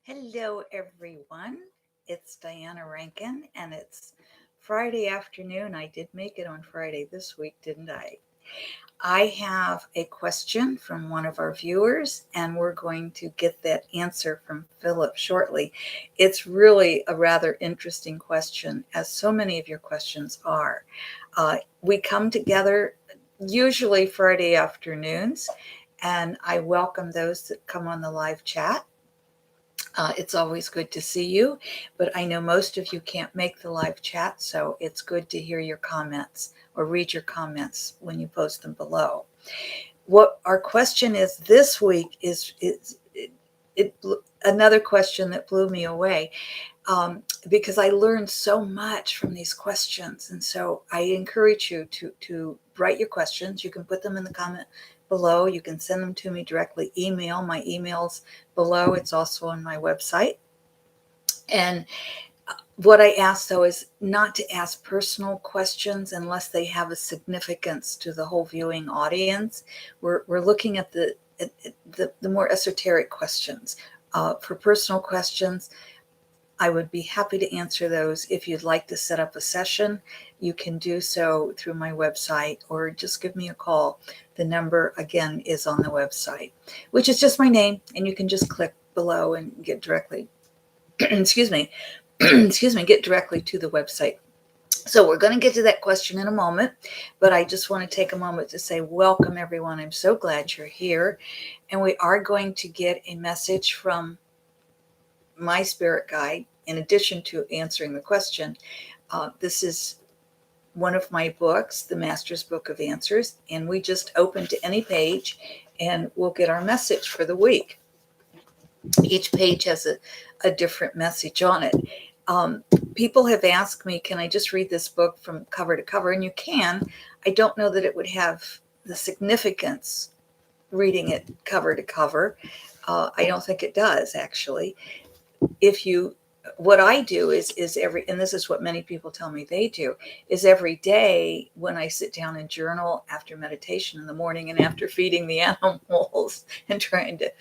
Hello, everyone. It's Diana Rankin, and it's Friday afternoon. I did make it on Friday this week, didn't I? I have a question from one of our viewers, and we're going to get that answer from Phillip shortly. It's really a rather interesting question, as so many of your questions are. We come together usually Friday afternoons, and I welcome those that come on the live chat. It's always good to see you, but I know most of you can't make the live chat, so it's good to hear your comments or read your comments when you post them below. What our question is this week is another question that blew me away, because I learned so much from these questions, and so I encourage you to write your questions. You can put them in the comment below. You can send them to me directly. Email. My email's below. It's also on my website. And what I ask, though, is not to ask personal questions unless they have a significance to the whole viewing audience. We're looking at the more esoteric questions. For personal questions, I would be happy to answer those. If you'd like to set up a session, you can do so through my website or just give me a call. The number, again, is on the website, which is just my name, and you can just click below and get directly, excuse me, get directly to the website. So we're going to get to that question in a moment, but I just want to take a moment to say welcome, everyone. I'm so glad you're here, and we are going to get a message from my spirit guide in addition to answering the question. This is one of my books, the Master's Book of Answers, and we just open to any page and we'll get our message for the week. Each page has a different message on it. People have asked me, can I just read this book from cover to cover? And you can. I don't know that it would have the significance reading it cover to cover. I don't think it does, actually. What I do is and this is what many people tell me they do, is every day when I sit down and journal after meditation in the morning and after feeding the animals and trying to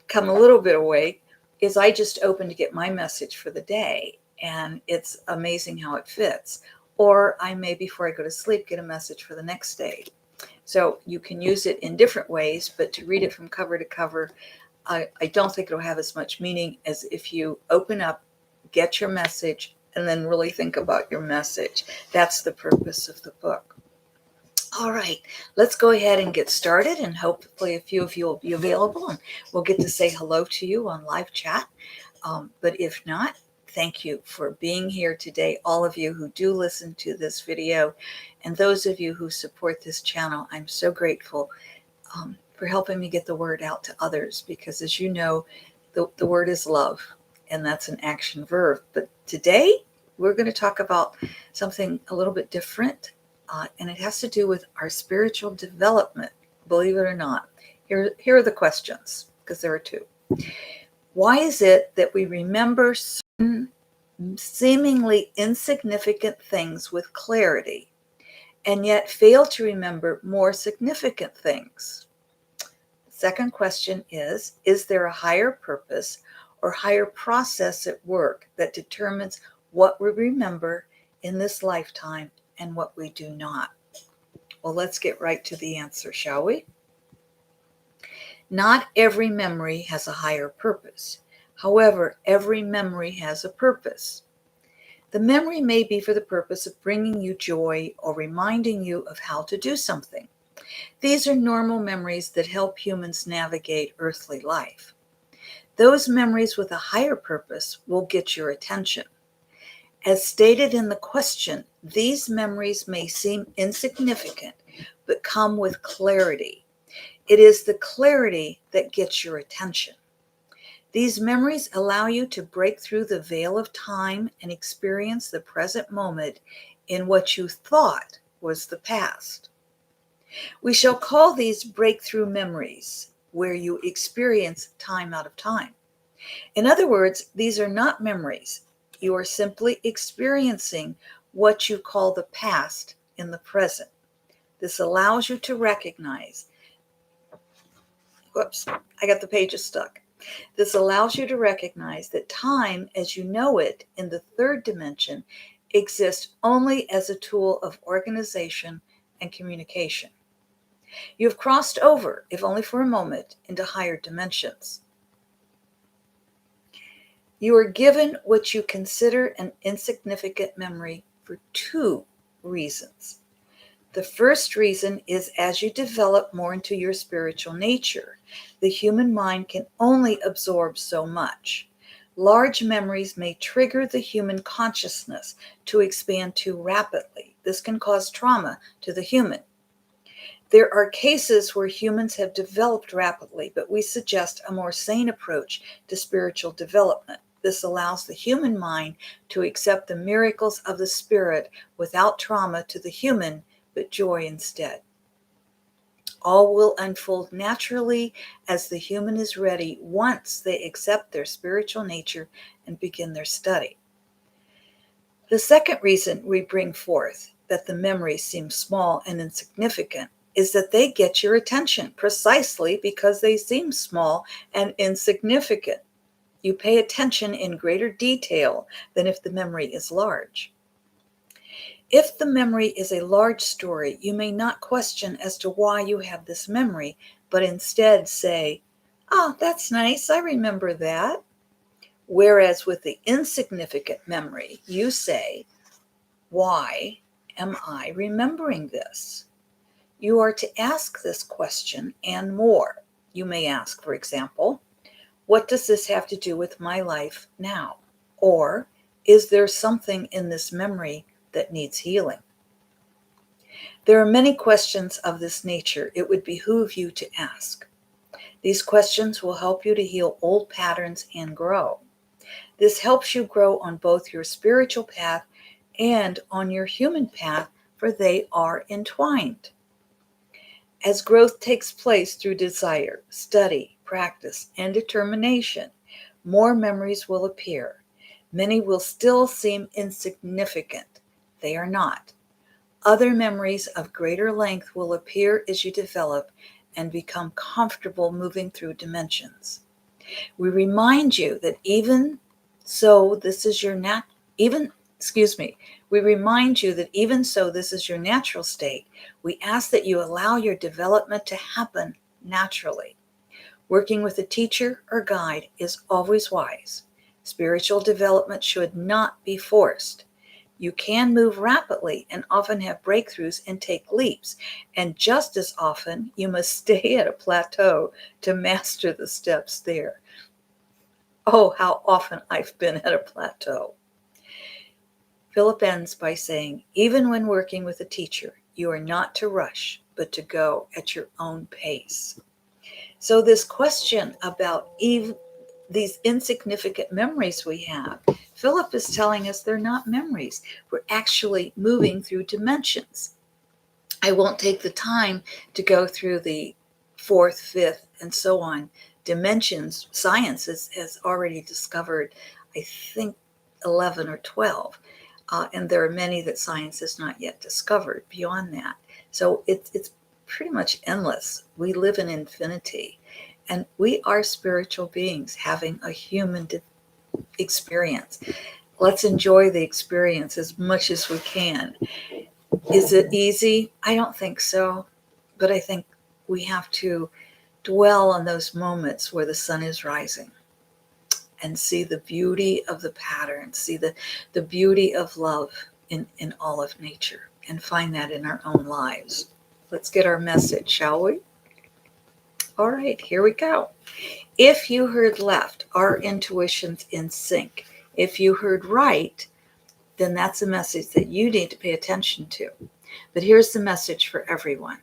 come a little bit awake, is I just open to get my message for the day. And it's amazing how it fits. Or I may, before I go to sleep, get a message for the next day. So you can use it in different ways, but to read it from cover to cover, I don't think it'll have as much meaning as if you open up, get your message, and then really think about your message. That's the purpose of the book. All right, let's go ahead and get started, and hopefully a few of you will be available, and we'll get to say hello to you on live chat. But if not, thank you for being here today, all of you who do listen to this video, and those of you who support this channel. I'm so grateful for helping me get the word out to others, because as you know, the word is love, and that's an action verb. But today we're going to talk about something a little bit different, and it has to do with our spiritual development, believe it or not. Here are the questions, because there are two. Why is it that we remember certain seemingly insignificant things with clarity and yet fail to remember more significant things? Second question is there a higher purpose or higher process at work that determines what we remember in this lifetime and what we do not? Well, let's get right to the answer, shall we? Not every memory has a higher purpose. However, every memory has a purpose. The memory may be for the purpose of bringing you joy or reminding you of how to do something. These are normal memories that help humans navigate earthly life. Those memories with a higher purpose will get your attention. As stated in the question, these memories may seem insignificant, but come with clarity. It is the clarity that gets your attention. These memories allow you to break through the veil of time and experience the present moment in what you thought was the past. We shall call these breakthrough memories, where you experience time out of time. In other words, these are not memories. You are simply experiencing what you call the past in the present. This allows you to recognize, I got the pages stuck. This allows you to recognize that time as you know it in the third dimension exists only as a tool of organization and communication. You have crossed over, if only for a moment, into higher dimensions. You are given what you consider an insignificant memory for two reasons. The first reason is as you develop more into your spiritual nature, the human mind can only absorb so much. Large memories may trigger the human consciousness to expand too rapidly. This can cause trauma to the human. There are cases where humans have developed rapidly, but we suggest a more sane approach to spiritual development. This allows the human mind to accept the miracles of the spirit without trauma to the human, but joy instead. All will unfold naturally as the human is ready once they accept their spiritual nature and begin their study. The second reason we bring forth that the memories seem small and insignificant is that they get your attention precisely because they seem small and insignificant. You pay attention in greater detail than if the memory is large. If the memory is a large story, you may not question as to why you have this memory, but instead say, "Oh, that's nice, I remember that." Whereas with the insignificant memory, you say, "Why am I remembering this?" You are to ask this question and more. You may ask, for example, "What does this have to do with my life now?" Or, "Is there something in this memory that needs healing?" There are many questions of this nature it would behoove you to ask. These questions will help you to heal old patterns and grow. This helps you grow on both your spiritual path and on your human path, for they are entwined. As growth takes place through desire, study, practice, and determination, more memories will appear. Many will still seem insignificant. They are not. Other memories of greater length will appear as you develop and become comfortable moving through dimensions. We remind you that even so this is your natural state. We ask that you allow your development to happen naturally. Working with a teacher or guide is always wise. Spiritual development should not be forced. You can move rapidly and often have breakthroughs and take leaps. And just as often, you must stay at a plateau to master the steps there. Oh, how often I've been at a plateau. Phillip ends by saying, even when working with a teacher, you are not to rush, but to go at your own pace. So this question about these insignificant memories we have, Phillip is telling us they're not memories. We're actually moving through dimensions. I won't take the time to go through the fourth, fifth, and so on dimensions. Science has already discovered, I think, 11 or 12. And there are many that science has not yet discovered beyond that. So it's pretty much endless. We live in infinity. And we are spiritual beings having a human experience. Let's enjoy the experience as much as we can. Is it easy? I don't think so. But I think we have to dwell on those moments where the sun is rising and see the beauty of the pattern, see the beauty of love in all of nature, and find that in our own lives. Let's get our message, shall we? All right, here we go. If you heard left, our intuition's in sync. If you heard right, then that's a message that you need to pay attention to. But here's the message for everyone.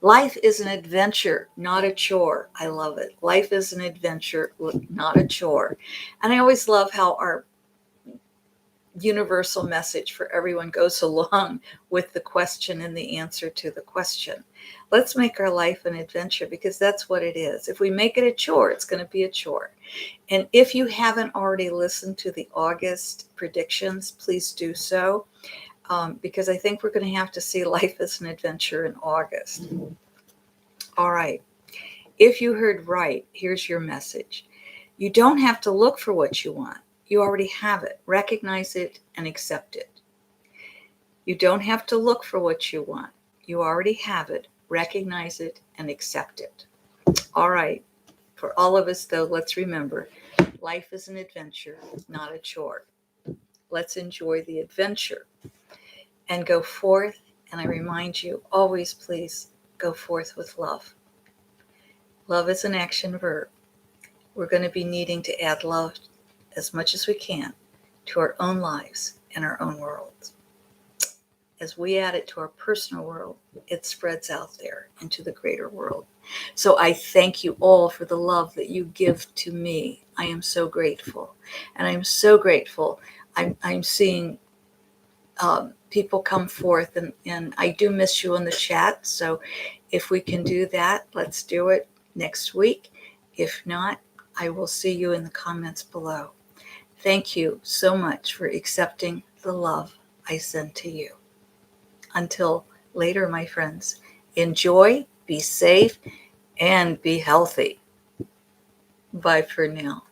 Life is an adventure, not a chore. I love it. Life is an adventure, not a chore. And I always love how our universal message for everyone goes along with the question and the answer to the question. Let's make our life an adventure, because that's what it is. If we make it a chore, it's going to be a chore. And if you haven't already listened to the August predictions, please do so, because I think we're going to have to see life as an adventure in August. All right. If you heard right, here's your message. You don't have to look for what you want. You already have it. Recognize it and accept it. You don't have to look for what you want. You already have it. Recognize it and accept it. All right. For all of us, though, let's remember, life is an adventure, not a chore. Let's enjoy the adventure and go forth. And I remind you, always please go forth with love. Love is an action verb. We're going to be needing to add love as much as we can to our own lives and our own worlds. As we add it to our personal world, it spreads out there into the greater world. So I thank you all for the love that you give to me. I am so grateful. And I'm so grateful. I'm seeing people come forth, and I do miss you in the chat. So if we can do that, let's do it next week. If not, I will see you in the comments below. Thank you so much for accepting the love I send to you. Until later, my friends, enjoy, be safe, and be healthy. Bye for now.